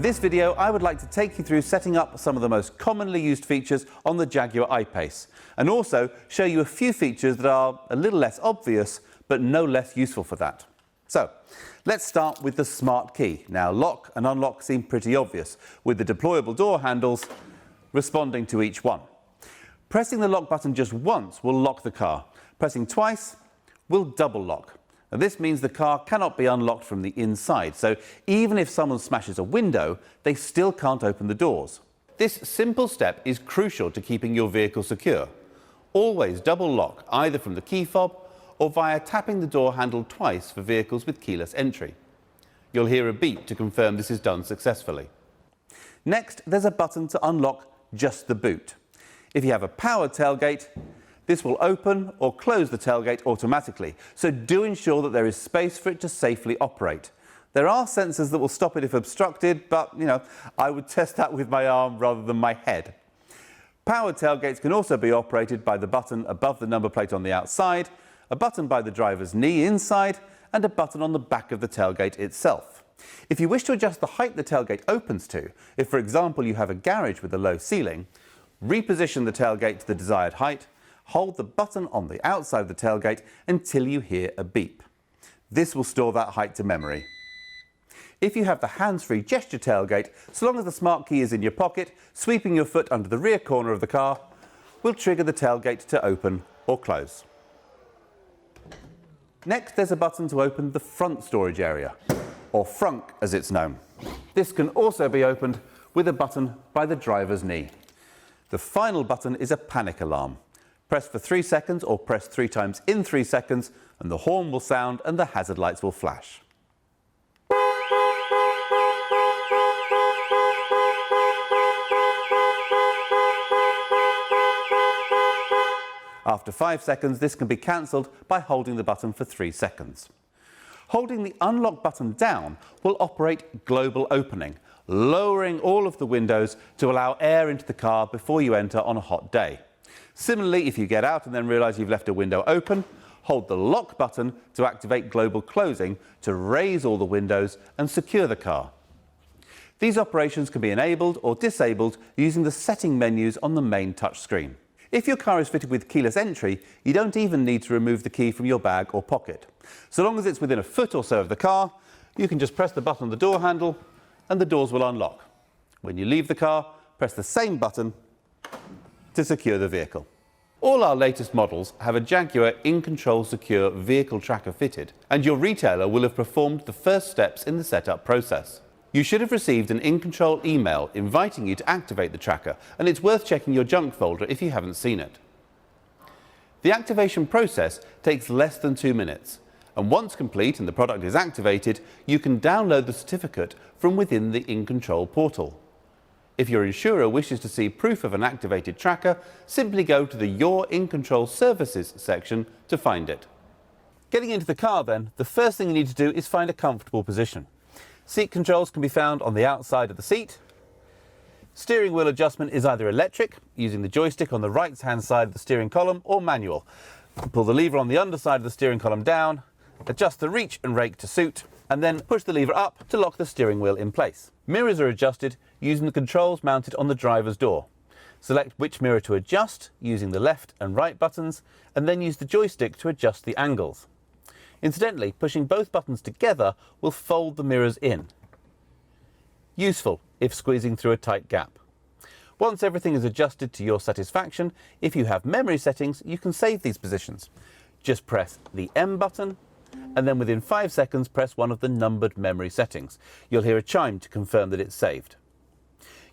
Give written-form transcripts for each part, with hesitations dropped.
this video, I would like to take you through setting up some of the most commonly used features on the Jaguar I-PACE, and also show you a few features that are a little less obvious, but no less useful for that. So, let's start with the smart key. Now, lock and unlock seem pretty obvious, with the deployable door handles responding to each one. Pressing the lock button just once will lock the car. Pressing twice will double lock. Now, this means the car cannot be unlocked from the inside, so even if someone smashes a window, they still can't open the doors. This simple step is crucial to keeping your vehicle secure. Always double lock, either from the key fob or via tapping the door handle twice for vehicles with keyless entry. You'll hear a beep to confirm this is done successfully. Next, there's a button to unlock just the boot. If you have a powered tailgate, this will open or close the tailgate automatically, so do ensure that there is space for it to safely operate. There are sensors that will stop it if obstructed, but, I would test that with my arm rather than my head. Powered tailgates can also be operated by the button above the number plate on the outside, a button by the driver's knee inside, and a button on the back of the tailgate itself. If you wish to adjust the height the tailgate opens to, if for example you have a garage with a low ceiling, reposition the tailgate to the desired height, hold the button on the outside of the tailgate until you hear a beep. This will store that height to memory. If you have the hands-free gesture tailgate, so long as the smart key is in your pocket, sweeping your foot under the rear corner of the car will trigger the tailgate to open or close. Next, there's a button to open the front storage area, or frunk as it's known. This can also be opened with a button by the driver's knee. The final button is a panic alarm. Press for 3 seconds or press 3 times in 3 seconds and the horn will sound and the hazard lights will flash. After 5 seconds, this can be cancelled by holding the button for 3 seconds. Holding the unlock button down will operate global opening, lowering all of the windows to allow air into the car before you enter on a hot day. Similarly, if you get out and then realise you've left a window open, hold the lock button to activate global closing to raise all the windows and secure the car. These operations can be enabled or disabled using the setting menus on the main touchscreen. If your car is fitted with keyless entry, you don't even need to remove the key from your bag or pocket. So long as it's within a foot or so of the car, you can just press the button on the door handle and the doors will unlock. When you leave the car, press the same button to secure the vehicle. All our latest models have a Jaguar in-control secure vehicle tracker fitted, and your retailer will have performed the first steps in the setup process. You should have received an in-control email inviting you to activate the tracker, and it's worth checking your junk folder if you haven't seen it. The activation process takes less than 2 minutes, and once complete and the product is activated, you can download the certificate from within the in-control portal. If your insurer wishes to see proof of an activated tracker, simply go to the Your In-Control Services section to find it. Getting into the car then, the first thing you need to do is find a comfortable position. Seat controls can be found on the outside of the seat. Steering wheel adjustment is either electric, using the joystick on the right-hand side of the steering column, or manual. Pull the lever on the underside of the steering column down, adjust the reach and rake to suit, and then push the lever up to lock the steering wheel in place. Mirrors are adjusted using the controls mounted on the driver's door. Select which mirror to adjust using the left and right buttons, and then use the joystick to adjust the angles. Incidentally, pushing both buttons together will fold the mirrors in. Useful if squeezing through a tight gap. Once everything is adjusted to your satisfaction, if you have memory settings, you can save these positions. Just press the M button, and then within 5 seconds press one of the numbered memory settings. You'll hear a chime to confirm that it's saved.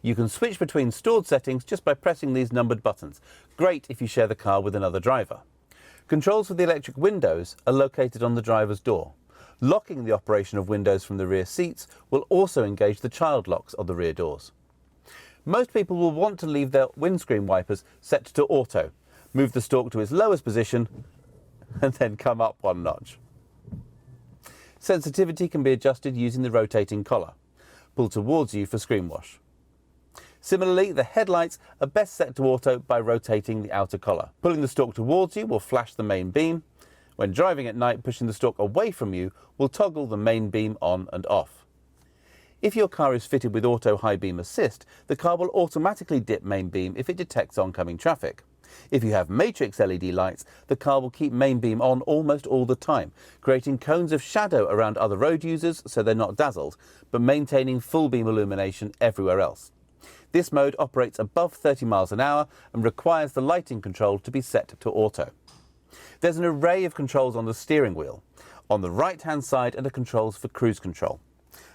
You can switch between stored settings just by pressing these numbered buttons. Great if you share the car with another driver. Controls for the electric windows are located on the driver's door. Locking the operation of windows from the rear seats will also engage the child locks on the rear doors. Most people will want to leave their windscreen wipers set to auto, move the stalk to its lowest position, and then come up one notch. Sensitivity can be adjusted using the rotating collar. Pull towards you for screen wash. Similarly, the headlights are best set to auto by rotating the outer collar. Pulling the stalk towards you will flash the main beam. When driving at night, pushing the stalk away from you will toggle the main beam on and off. If your car is fitted with auto high beam assist, the car will automatically dip main beam if it detects oncoming traffic. If you have matrix LED lights, the car will keep main beam on almost all the time, creating cones of shadow around other road users so they're not dazzled, but maintaining full beam illumination everywhere else. This mode operates above 30 miles an hour and requires the lighting control to be set to auto. There's an array of controls on the steering wheel. On the right-hand side are the controls for cruise control.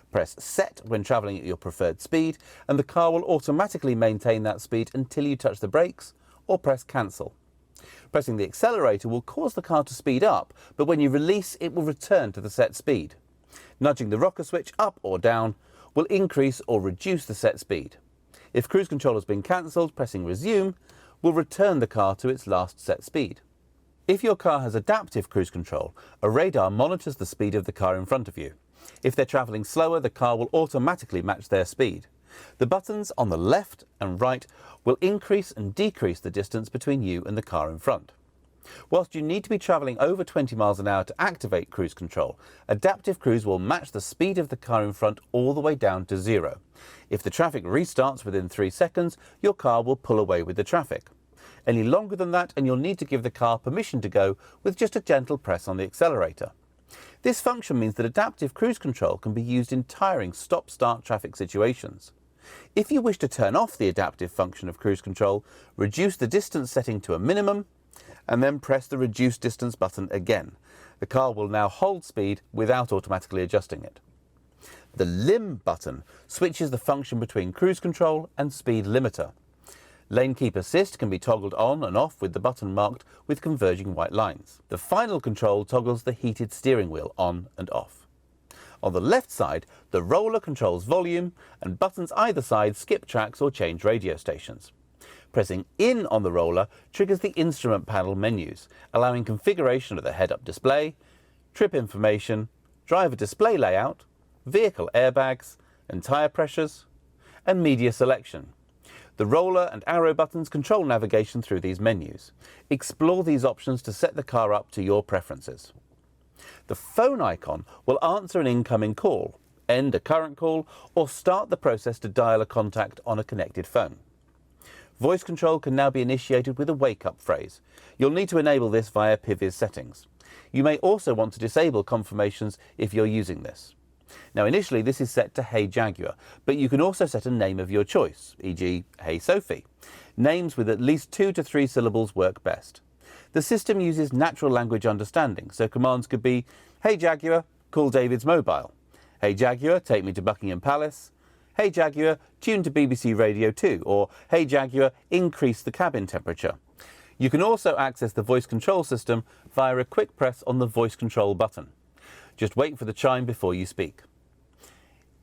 Press set when travelling at your preferred speed, and the car will automatically maintain that speed until you touch the brakes, or press cancel. Pressing the accelerator will cause the car to speed up, but when you release, it will return to the set speed. Nudging the rocker switch up or down will increase or reduce the set speed. If cruise control has been cancelled, pressing resume will return the car to its last set speed. If your car has adaptive cruise control, a radar monitors the speed of the car in front of you. If they're travelling slower, the car will automatically match their speed. The buttons on the left and right will increase and decrease the distance between you and the car in front. Whilst you need to be travelling over 20 miles an hour to activate cruise control, adaptive cruise will match the speed of the car in front all the way down to 0. If the traffic restarts within 3 seconds, your car will pull away with the traffic. Any longer than that, and you'll need to give the car permission to go with just a gentle press on the accelerator. This function means that adaptive cruise control can be used in tiring stop-start traffic situations. If you wish to turn off the adaptive function of cruise control, reduce the distance setting to a minimum, and then press the reduce distance button again. The car will now hold speed without automatically adjusting it. The lim button switches the function between cruise control and speed limiter. Lane keep assist can be toggled on and off with the button marked with converging white lines. The final control toggles the heated steering wheel on and off. On the left side, the roller controls volume, and buttons either side skip tracks or change radio stations. Pressing in on the roller triggers the instrument panel menus, allowing configuration of the head-up display, trip information, driver display layout, vehicle airbags and tyre pressures, and media selection. The roller and arrow buttons control navigation through these menus. Explore these options to set the car up to your preferences. The phone icon will answer an incoming call, end a current call, or start the process to dial a contact on a connected phone. Voice control can now be initiated with a wake-up phrase. You'll need to enable this via PIVIS settings. You may also want to disable confirmations if you're using this. Now initially this is set to Hey Jaguar, but you can also set a name of your choice, e.g. Hey Sophie. Names with at least 2 to 3 syllables work best. The system uses natural language understanding, so commands could be Hey Jaguar, call David's mobile. Hey Jaguar, take me to Buckingham Palace. Hey Jaguar, tune to BBC Radio 2, or Hey Jaguar, increase the cabin temperature. You can also access the voice control system via a quick press on the voice control button. Just wait for the chime before you speak.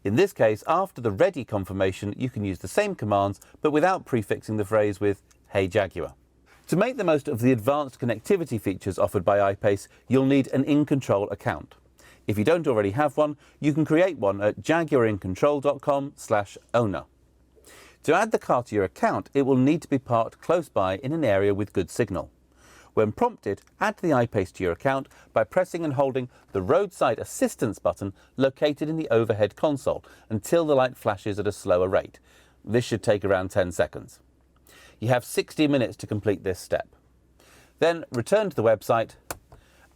In this case, after the ready confirmation, you can use the same commands, but without prefixing the phrase with Hey Jaguar. To make the most of the advanced connectivity features offered by I-PACE, you'll need an InControl account. If you don't already have one, you can create one at jaguarincontrol.com/owner. To add the car to your account, it will need to be parked close by in an area with good signal. When prompted, add the I-PACE to your account by pressing and holding the roadside assistance button located in the overhead console until the light flashes at a slower rate. This should take around 10 seconds. You have 60 minutes to complete this step. Then return to the website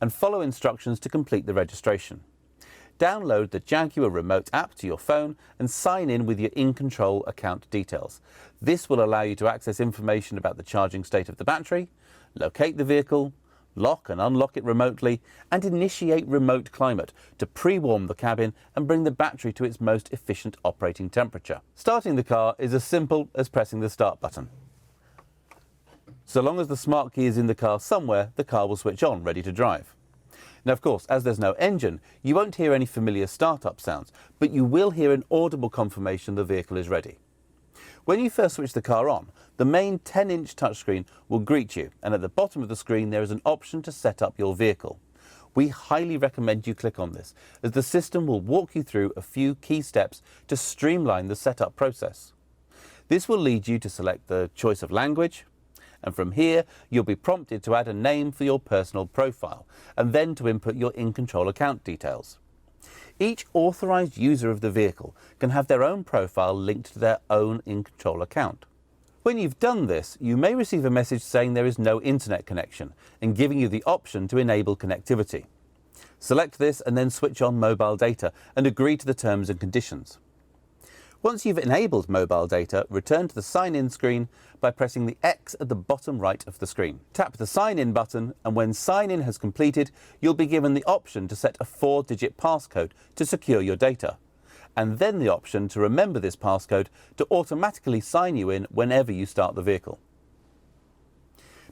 and follow instructions to complete the registration. Download the Jaguar remote app to your phone and sign in with your InControl account details. This will allow you to access information about the charging state of the battery, locate the vehicle, lock and unlock it remotely, and initiate remote climate to pre-warm the cabin and bring the battery to its most efficient operating temperature. Starting the car is as simple as pressing the start button. So long as the smart key is in the car somewhere, the car will switch on, ready to drive. Now, of course, as there's no engine, you won't hear any familiar startup sounds, but you will hear an audible confirmation the vehicle is ready. When you first switch the car on, the main 10-inch touchscreen will greet you, and at the bottom of the screen there is an option to set up your vehicle. We highly recommend you click on this, as the system will walk you through a few key steps to streamline the setup process. This will lead you to select the choice of language, and from here you'll be prompted to add a name for your personal profile, and then to input your InControl account details. Each authorised user of the vehicle can have their own profile linked to their own in-control account. When you've done this, you may receive a message saying there is no internet connection and giving you the option to enable connectivity. Select this and then switch on mobile data and agree to the terms and conditions. Once you've enabled mobile data, return to the sign-in screen by pressing the X at the bottom right of the screen. Tap the sign-in button, and when sign-in has completed, you'll be given the option to set a 4-digit passcode to secure your data, and then the option to remember this passcode to automatically sign you in whenever you start the vehicle.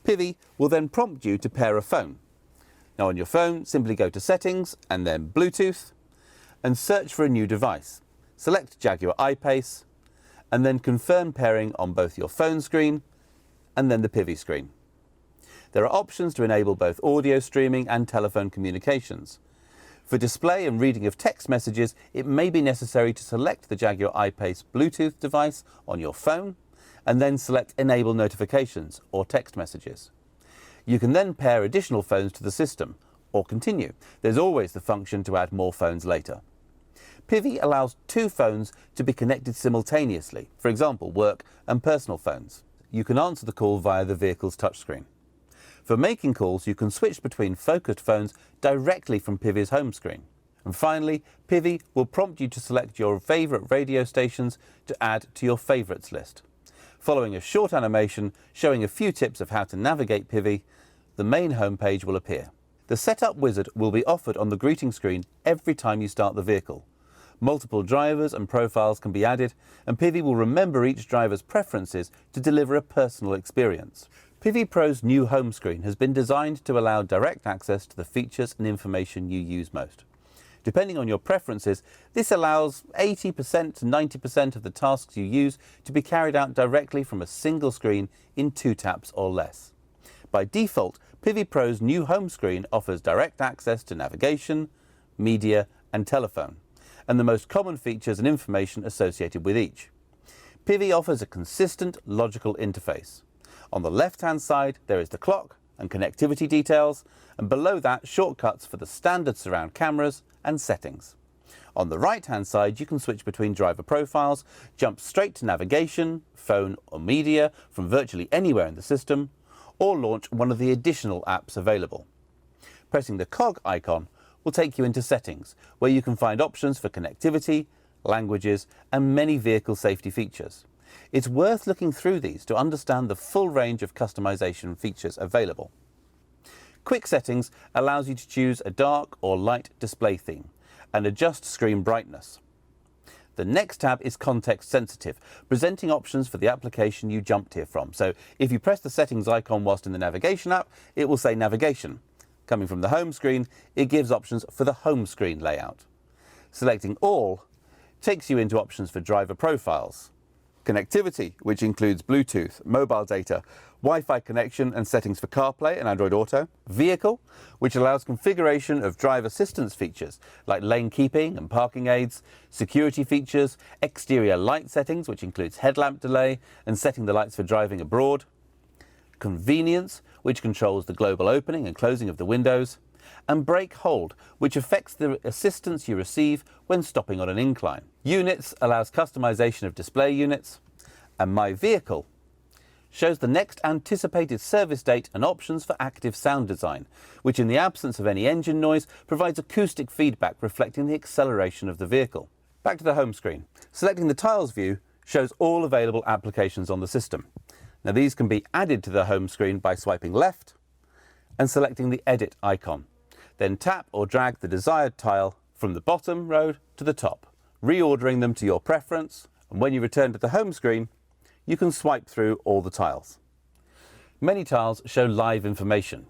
Pivi will then prompt you to pair a phone. Now on your phone, simply go to Settings and then Bluetooth and search for a new device. Select Jaguar I-PACE and then confirm pairing on both your phone screen and then the Pivi screen. There are options to enable both audio streaming and telephone communications. For display and reading of text messages, it may be necessary to select the Jaguar I-PACE Bluetooth device on your phone and then select Enable Notifications or text messages. You can then pair additional phones to the system or continue. There's always the function to add more phones later. Pivi allows 2 phones to be connected simultaneously, for example, work and personal phones. You can answer the call via the vehicle's touchscreen. For making calls, you can switch between focused phones directly from Pivi's home screen. And finally, Pivi will prompt you to select your favourite radio stations to add to your favourites list. Following a short animation showing a few tips of how to navigate Pivi, the main homepage will appear. The Setup Wizard will be offered on the greeting screen every time you start the vehicle. Multiple drivers and profiles can be added, and Pivi will remember each driver's preferences to deliver a personal experience. Pivi Pro's new home screen has been designed to allow direct access to the features and information you use most. Depending on your preferences, this allows 80% to 90% of the tasks you use to be carried out directly from a single screen in 2 taps or less. By default, Pivi Pro's new home screen offers direct access to navigation, media and telephone, and the most common features and information associated with each. Pivi offers a consistent, logical interface. On the left-hand side, there is the clock and connectivity details, and below that, shortcuts for the standard surround cameras and settings. On the right-hand side, you can switch between driver profiles, jump straight to navigation, phone or media from virtually anywhere in the system, or launch one of the additional apps available. Pressing the cog icon will take you into Settings, where you can find options for connectivity, languages, and many vehicle safety features. It's worth looking through these to understand the full range of customization features available. Quick Settings allows you to choose a dark or light display theme and adjust screen brightness. The next tab is Context Sensitive, presenting options for the application you jumped here from. So if you press the Settings icon whilst in the Navigation app, it will say Navigation. Coming from the home screen, it gives options for the home screen layout. Selecting All takes you into options for driver profiles, connectivity, which includes Bluetooth, mobile data, Wi-Fi connection and settings for CarPlay and Android Auto, vehicle, which allows configuration of drive assistance features like lane keeping and parking aids, security features, exterior light settings, which includes headlamp delay and setting the lights for driving abroad, convenience, which controls the global opening and closing of the windows, and brake hold, which affects the assistance you receive when stopping on an incline. Units allows customization of display units, and My Vehicle shows the next anticipated service date and options for active sound design, which in the absence of any engine noise provides acoustic feedback reflecting the acceleration of the vehicle. Back to the home screen. Selecting the Tiles view shows all available applications on the system. Now these can be added to the home screen by swiping left and selecting the Edit icon. Then tap or drag the desired tile from the bottom row to the top, reordering them to your preference, and when you return to the home screen, you can swipe through all the tiles. Many tiles show live information.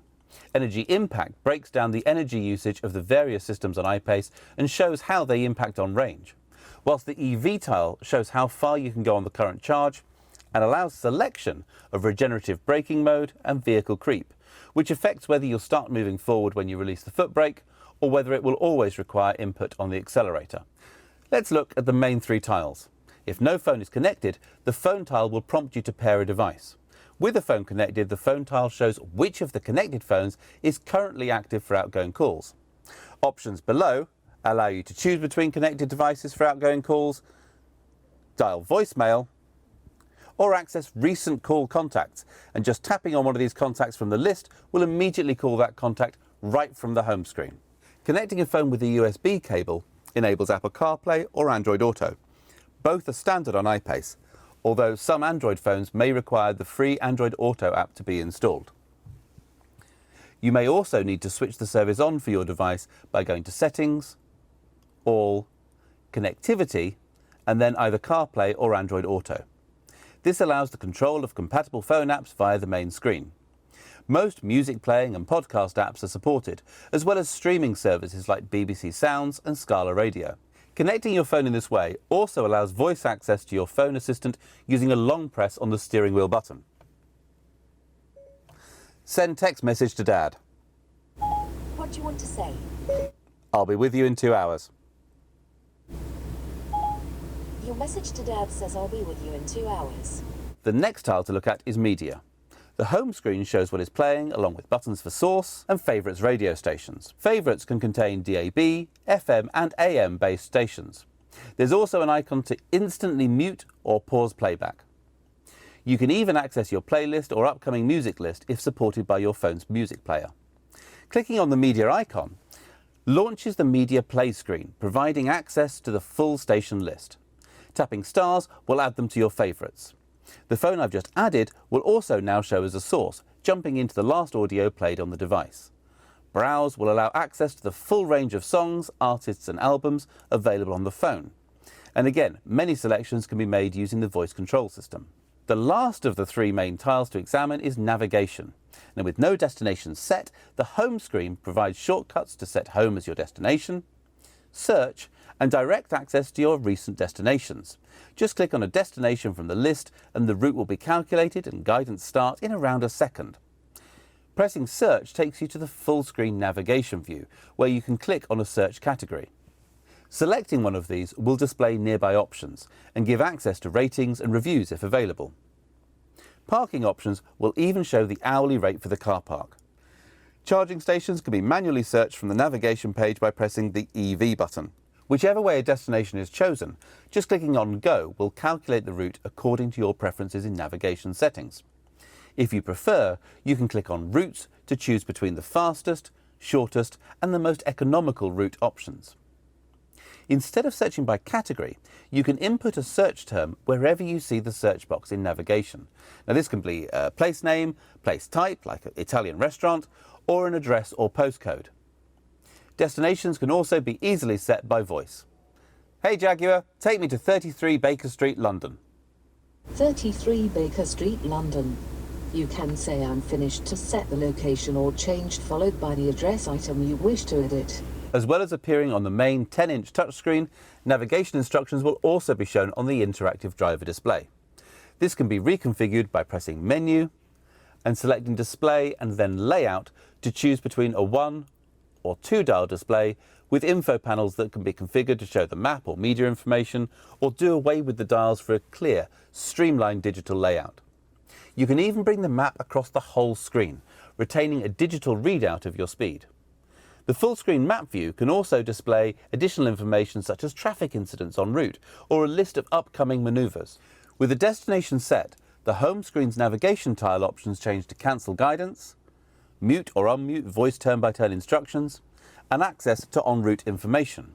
Energy Impact breaks down the energy usage of the various systems on I-PACE and shows how they impact on range, whilst the EV tile shows how far you can go on the current charge and allows selection of regenerative braking mode and vehicle creep, which affects whether you'll start moving forward when you release the foot brake or whether it will always require input on the accelerator. Let's look at the main 3 tiles. If no phone is connected, the phone tile will prompt you to pair a device. With a phone connected, the phone tile shows which of the connected phones is currently active for outgoing calls. Options below allow you to choose between connected devices for outgoing calls, dial voicemail, or access recent call contacts. And just tapping on one of these contacts from the list will immediately call that contact right from the home screen. Connecting a phone with a USB cable enables Apple CarPlay or Android Auto. Both are standard on I-PACE, although some Android phones may require the free Android Auto app to be installed. You may also need to switch the service on for your device by going to Settings, All, Connectivity, and then either CarPlay or Android Auto. This allows the control of compatible phone apps via the main screen. Most music playing and podcast apps are supported, as well as streaming services like BBC Sounds and Scala Radio. Connecting your phone in this way also allows voice access to your phone assistant using a long press on the steering wheel button. Send text message to Dad. What do you want to say? I'll be with you in 2 hours. Your message to Dad says I'll be with you in 2 hours. The next tile to look at is Media. The home screen shows what is playing, along with buttons for source and favourites radio stations. Favourites can contain DAB, FM and AM based stations. There's also an icon to instantly mute or pause playback. You can even access your playlist or upcoming music list if supported by your phone's music player. Clicking on the media icon launches the media play screen, providing access to the full station list. Tapping stars will add them to your favourites. The phone I've just added will also now show as a source, jumping into the last audio played on the device. Browse will allow access to the full range of songs, artists and albums available on the phone. And again, many selections can be made using the voice control system. The last of the three main tiles to examine is navigation. Now, with no destination set, the home screen provides shortcuts to set home as your destination, search, and direct access to your recent destinations. Just click on a destination from the list and the route will be calculated and guidance start in around a second. Pressing search takes you to the full screen navigation view, where you can click on a search category. Selecting one of these will display nearby options and give access to ratings and reviews if available. Parking options will even show the hourly rate for the car park. Charging stations can be manually searched from the navigation page by pressing the EV button. Whichever way a destination is chosen, just clicking on Go will calculate the route according to your preferences in navigation settings. If you prefer, you can click on Routes to choose between the fastest, shortest and the most economical route options. Instead of searching by category, you can input a search term wherever you see the search box in navigation. Now this can be a place name, place type like an Italian restaurant, or an address or postcode. Destinations can also be easily set by voice. Hey Jaguar, take me to 33 Baker Street, London. 33 Baker Street, London. You can say I'm finished to set the location or changed, followed by the address item you wish to edit. As well as appearing on the main 10-inch touchscreen, navigation instructions will also be shown on the interactive driver display. This can be reconfigured by pressing Menu and selecting Display and then Layout to choose between a 1 or 2-dial display with info panels that can be configured to show the map or media information, or do away with the dials for a clear, streamlined digital layout. You can even bring the map across the whole screen, retaining a digital readout of your speed. The full screen map view can also display additional information such as traffic incidents en route or a list of upcoming manoeuvres. With the destination set, the home screen's navigation tile options change to cancel guidance, mute or unmute voice turn-by-turn instructions, and access to en route information.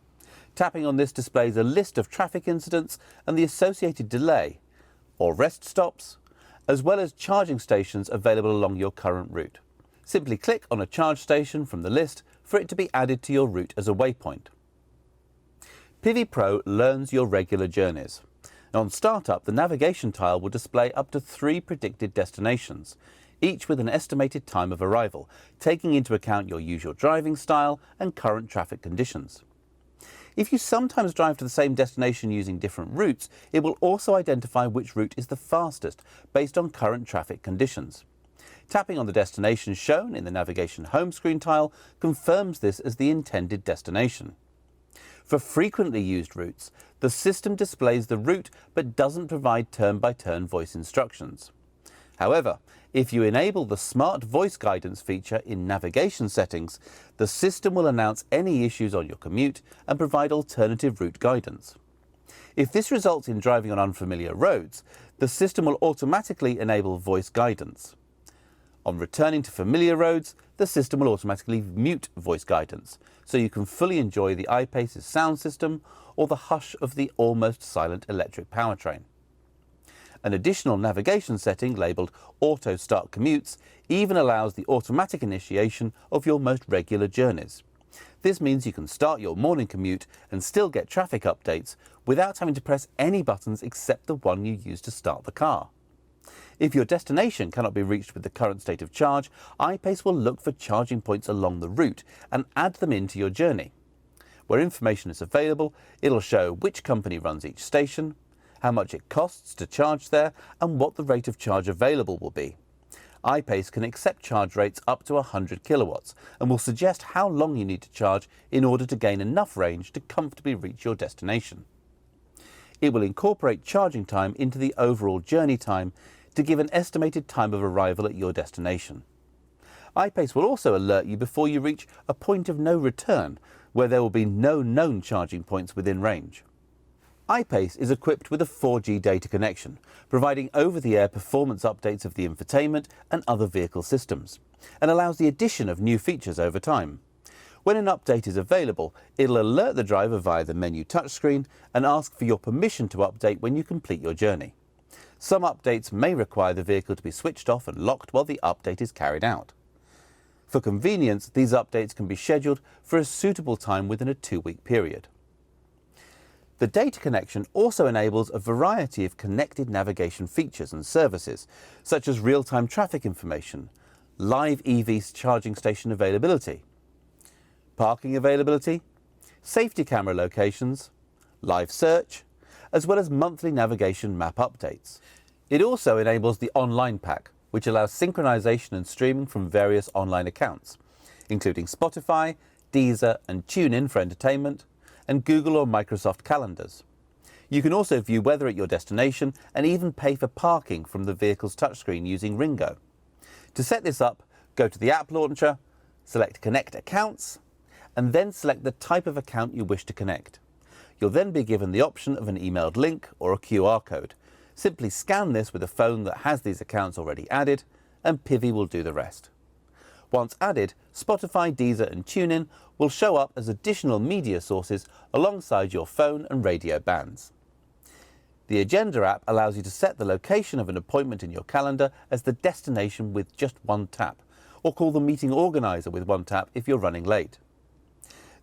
Tapping on this displays a list of traffic incidents and the associated delay, or rest stops, as well as charging stations available along your current route. Simply click on a charge station from the list for it to be added to your route as a waypoint. Pivi Pro learns your regular journeys. On startup, the navigation tile will display up to 3 predicted destinations, each with an estimated time of arrival, taking into account your usual driving style and current traffic conditions. If you sometimes drive to the same destination using different routes, it will also identify which route is the fastest based on current traffic conditions. Tapping on the destination shown in the navigation home screen tile confirms this as the intended destination. For frequently used routes, the system displays the route but doesn't provide turn-by-turn voice instructions. However, if you enable the Smart Voice Guidance feature in navigation settings, the system will announce any issues on your commute and provide alternative route guidance. If this results in driving on unfamiliar roads, the system will automatically enable voice guidance. On returning to familiar roads, the system will automatically mute voice guidance, so you can fully enjoy the I-PACE's sound system or the hush of the almost silent electric powertrain. An additional navigation setting labelled Auto Start Commutes even allows the automatic initiation of your most regular journeys. This means you can start your morning commute and still get traffic updates without having to press any buttons except the one you use to start the car. If your destination cannot be reached with the current state of charge, I-PACE will look for charging points along the route and add them into your journey. Where information is available, it'll show which company runs each station, how much it costs to charge there, and what the rate of charge available will be. I-PACE can accept charge rates up to 100 kilowatts and will suggest how long you need to charge in order to gain enough range to comfortably reach your destination. It will incorporate charging time into the overall journey time to give an estimated time of arrival at your destination. I-PACE will also alert you before you reach a point of no return, where there will be no known charging points within range. I-PACE is equipped with a 4G data connection, providing over-the-air performance updates of the infotainment and other vehicle systems, and allows the addition of new features over time. When an update is available, it'll alert the driver via the menu touchscreen and ask for your permission to update when you complete your journey. Some updates may require the vehicle to be switched off and locked while the update is carried out. For convenience, these updates can be scheduled for a suitable time within a 2-week period. The data connection also enables a variety of connected navigation features and services, such as real-time traffic information, live EV charging station availability, parking availability, safety camera locations, live search, as well as monthly navigation map updates. It also enables the online pack, which allows synchronization and streaming from various online accounts, including Spotify, Deezer and TuneIn for entertainment, and Google or Microsoft calendars. You can also view weather at your destination and even pay for parking from the vehicle's touchscreen using Ringo. To set this up, go to the app launcher, select Connect Accounts, and then select the type of account you wish to connect. You'll then be given the option of an emailed link or a QR code. Simply scan this with a phone that has these accounts already added, and Pivi will do the rest. Once added, Spotify, Deezer and TuneIn will show up as additional media sources alongside your phone and radio bands. The Agenda app allows you to set the location of an appointment in your calendar as the destination with just one tap, or call the meeting organizer with one tap if you're running late.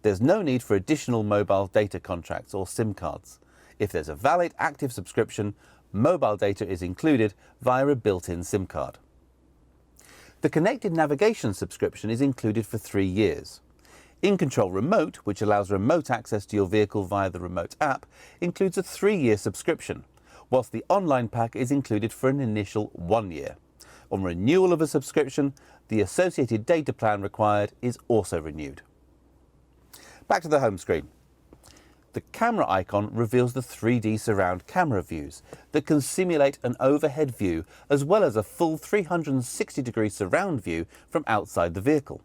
There's no need for additional mobile data contracts or SIM cards. If there's a valid active subscription, mobile data is included via a built-in SIM card. The connected navigation subscription is included for 3 years. InControl Remote, which allows remote access to your vehicle via the remote app, includes a 3-year subscription, whilst the online pack is included for an initial 1 year. On renewal of a subscription, the associated data plan required is also renewed. Back to the home screen. The camera icon reveals the 3D surround camera views that can simulate an overhead view as well as a full 360-degree surround view from outside the vehicle.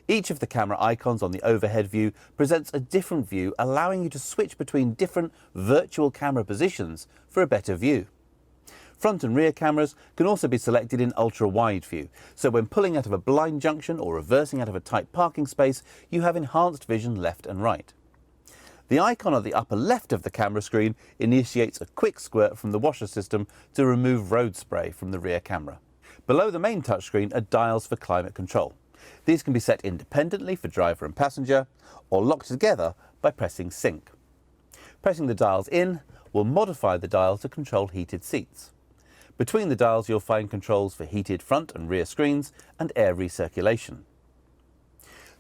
Each of the camera icons on the overhead view presents a different view, allowing you to switch between different virtual camera positions for a better view. Front and rear cameras can also be selected in ultra-wide view, so when pulling out of a blind junction or reversing out of a tight parking space, you have enhanced vision left and right. The icon at the upper left of the camera screen initiates a quick squirt from the washer system to remove road spray from the rear camera. Below the main touchscreen are dials for climate control. These can be set independently for driver and passenger, or locked together by pressing sync. Pressing the dials in will modify the dial to control heated seats. Between the dials you'll find controls for heated front and rear screens and air recirculation.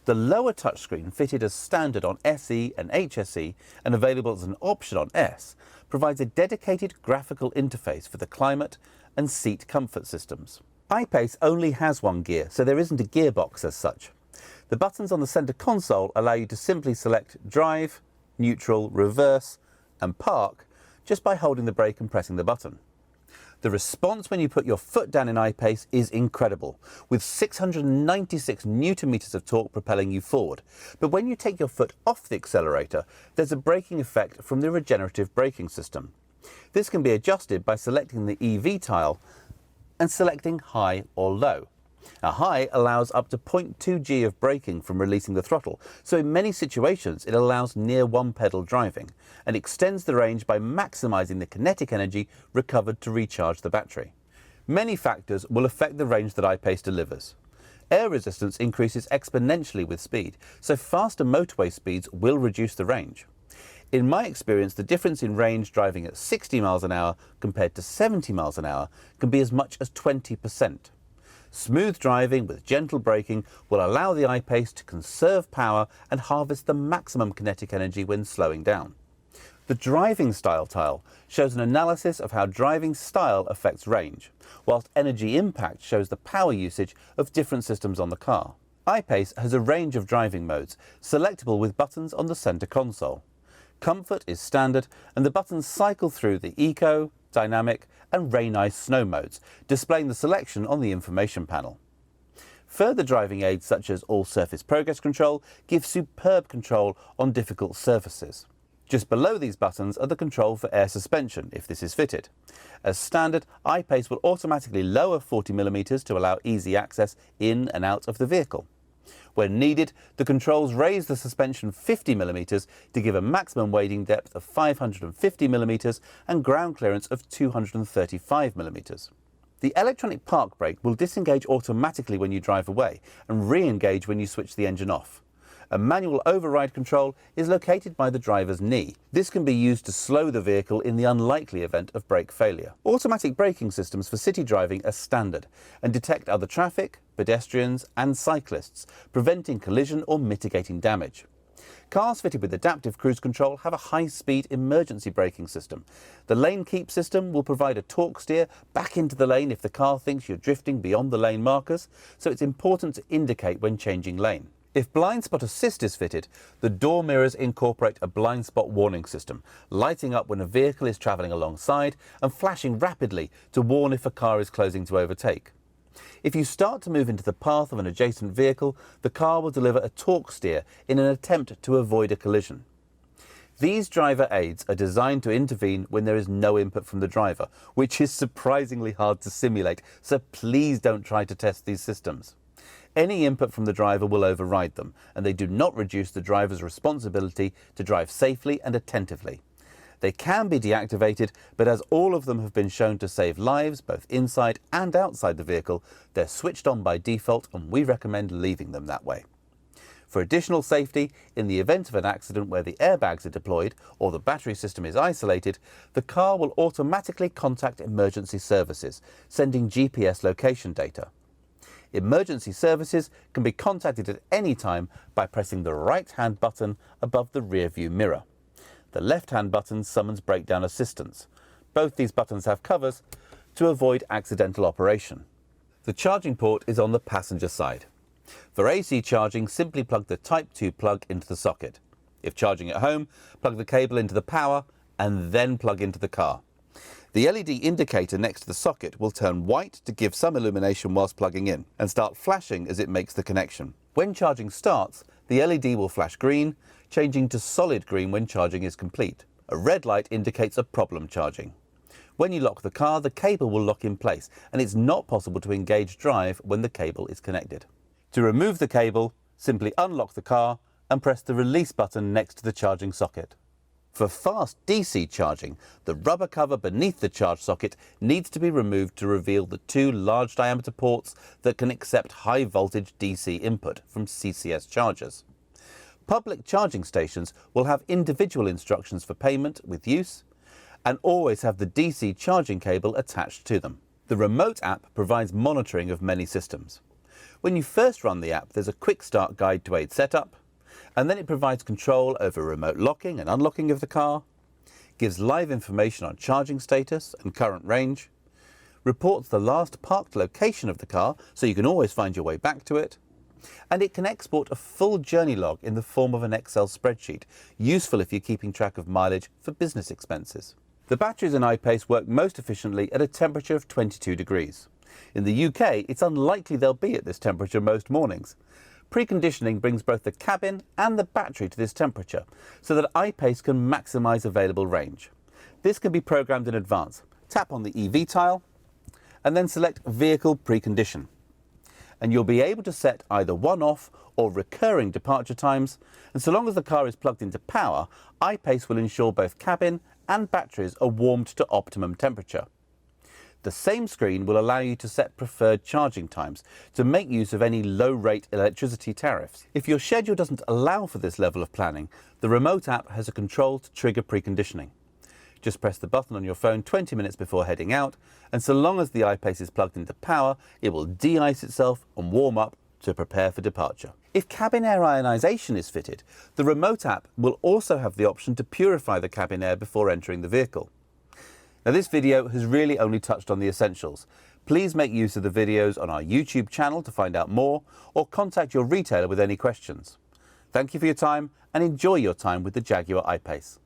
The lower touchscreen, fitted as standard on SE and HSE and available as an option on S, provides a dedicated graphical interface for the climate and seat comfort systems. I-PACE only has one gear, so there isn't a gearbox as such. The buttons on the centre console allow you to simply select drive, neutral, reverse and park just by holding the brake and pressing the button. The response when you put your foot down in I-PACE is incredible, with 696 newton meters of torque propelling you forward. But when you take your foot off the accelerator, there's a braking effect from the regenerative braking system. This can be adjusted by selecting the EV tile and selecting high or low. Now, high allows up to 0.2 G of braking from releasing the throttle, so in many situations it allows near one pedal driving and extends the range by maximising the kinetic energy recovered to recharge the battery. Many factors will affect the range that I-PACE delivers. Air resistance increases exponentially with speed, so faster motorway speeds will reduce the range. In my experience, the difference in range driving at 60 miles an hour compared to 70 miles an hour can be as much as 20%. Smooth driving with gentle braking will allow the I-PACE to conserve power and harvest the maximum kinetic energy when slowing down. The driving style tile shows an analysis of how driving style affects range, whilst energy impact shows the power usage of different systems on the car. I-PACE has a range of driving modes, selectable with buttons on the centre console. Comfort is standard, and the buttons cycle through the Eco, Dynamic and Rain Ice Snow modes, displaying the selection on the information panel. Further driving aids such as All Surface Progress Control give superb control on difficult surfaces. Just below these buttons are the control for air suspension, if this is fitted. As standard, I-PACE will automatically lower 40mm to allow easy access in and out of the vehicle. When needed, the controls raise the suspension 50mm to give a maximum wading depth of 550mm and ground clearance of 235mm. The electronic park brake will disengage automatically when you drive away and re-engage when you switch the engine off. A manual override control is located by the driver's knee. This can be used to slow the vehicle in the unlikely event of brake failure. Automatic braking systems for city driving are standard and detect other traffic, pedestrians and cyclists, preventing collision or mitigating damage. Cars fitted with adaptive cruise control have a high-speed emergency braking system. The lane keep system will provide a torque steer back into the lane if the car thinks you're drifting beyond the lane markers, so it's important to indicate when changing lane. If blind spot assist is fitted, the door mirrors incorporate a blind spot warning system, lighting up when a vehicle is travelling alongside and flashing rapidly to warn if a car is closing to overtake. If you start to move into the path of an adjacent vehicle, the car will deliver a torque steer in an attempt to avoid a collision. These driver aids are designed to intervene when there is no input from the driver, which is surprisingly hard to simulate, so please don't try to test these systems. Any input from the driver will override them, and they do not reduce the driver's responsibility to drive safely and attentively. They can be deactivated, but as all of them have been shown to save lives both inside and outside the vehicle, they're switched on by default and we recommend leaving them that way. For additional safety, in the event of an accident where the airbags are deployed or the battery system is isolated, the car will automatically contact emergency services, sending GPS location data. Emergency services can be contacted at any time by pressing the right-hand button above the rear view mirror. The left-hand button summons breakdown assistance. Both these buttons have covers to avoid accidental operation. The charging port is on the passenger side. For AC charging, simply plug the Type 2 plug into the socket. If charging at home, plug the cable into the power and then plug into the car. The LED indicator next to the socket will turn white to give some illumination whilst plugging in and start flashing as it makes the connection. When charging starts, the LED will flash green, changing to solid green when charging is complete. A red light indicates a problem charging. When you lock the car, the cable will lock in place and it's not possible to engage drive when the cable is connected. To remove the cable, simply unlock the car and press the release button next to the charging socket. For fast DC charging, the rubber cover beneath the charge socket needs to be removed to reveal the two large diameter ports that can accept high voltage DC input from CCS chargers. Public charging stations will have individual instructions for payment with use and always have the DC charging cable attached to them. The remote app provides monitoring of many systems. When you first run the app, there's a quick start guide to aid setup, and then it provides control over remote locking and unlocking of the car, gives live information on charging status and current range, reports the last parked location of the car so you can always find your way back to it, and it can export a full journey log in the form of an Excel spreadsheet, useful if you're keeping track of mileage for business expenses. The batteries in I-PACE work most efficiently at a temperature of 22 degrees. In the UK, it's unlikely they'll be at this temperature most mornings. Preconditioning brings both the cabin and the battery to this temperature so that I-PACE can maximise available range. This can be programmed in advance. Tap on the EV tile and then select Vehicle Precondition. And you'll be able to set either one-off or recurring departure times, and so long as the car is plugged into power, I-PACE will ensure both cabin and batteries are warmed to optimum temperature. The same screen will allow you to set preferred charging times to make use of any low-rate electricity tariffs. If your schedule doesn't allow for this level of planning, the remote app has a control to trigger preconditioning. Just press the button on your phone 20 minutes before heading out, and so long as the I-PACE is plugged into power, it will de-ice itself and warm up to prepare for departure. If cabin air ionisation is fitted, the remote app will also have the option to purify the cabin air before entering the vehicle. Now, this video has really only touched on the essentials. Please make use of the videos on our YouTube channel to find out more, or contact your retailer with any questions. Thank you for your time and enjoy your time with the Jaguar I-PACE.